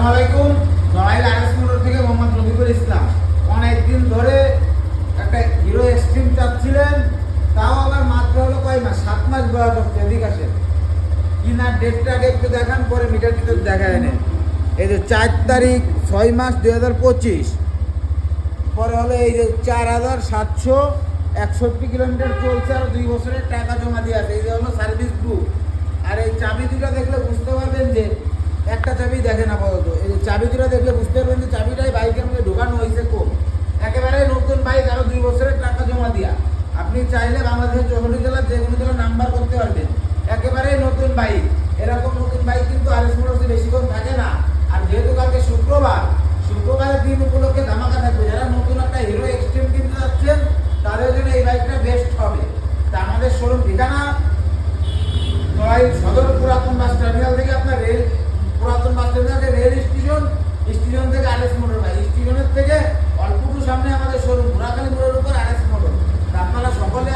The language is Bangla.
আলাইকুম। নড়াইল আরএস মোটর থেকে মোহাম্মদ রফিকুল ইসলাম। অনেকদিন ধরে একটা হিরো এক্সট্রিম চাচ্ছিলেন, তাও আবার মাত্র হলো কয় মাস, 7 মাস বয়স হচ্ছে। এদিক আসে কিনা ডেটটা আগে একটু দেখান, পরে মিটার টিটার দেখায় এনে। এই যে 4 তারিখ 6 মাস 2025, পরে হলো এই যে 4761 কিলোমিটার চলছে, আর 2 বছরের টাকা জমা দিয়ে আছে। এই যে হলো সার্ভিস বুক। আর এই চাবি দুটা দেখলে বুঝতে পারবেন যে একটা চাবি দেখেন আপাতত, এই যে চাবি দুটা দেখলে বুঝতে পারবেন যে চাবিটাই বাইকের মধ্যে ঢোকানো হয়েছে কম। একেবারে নতুন বাইক, আরো 2 বছরের টাকা জমা দিয়া। আপনি চাইলে বাংলাদেশের 64 জেলার যে কোনো জেলার নাম্বার করতে পারবেন। একেবারে নতুন বাইক। এরকম নতুন বাইক কিন্তু আরএস মোটরসে বেশিক্ষণ থাকে না। আর যেহেতু কালকে শুক্রবারের দিন উপলক্ষে ধামাকা থাকবে, যারা নতুন একটা হিরো এক্সট্রিম কিনতে যাচ্ছেন তাদের জন্য এই বাইকটা বেস্ট হবে। তা আমাদের শোরুম ঠিকানা নড়াইল সদর পুরাতন বাস টার্মিনাল থেকে আপনার পুরাতন বাস টার্মিনাল থেকে রেল স্টেশন থেকে আরএস মোটর ভাই, স্টেশনের থেকে অল্প একটু সামনে আমাদের শোরুম, ঘোড়াখালী মোড়ের উপর আরএস মোটর। আপনারা সকলে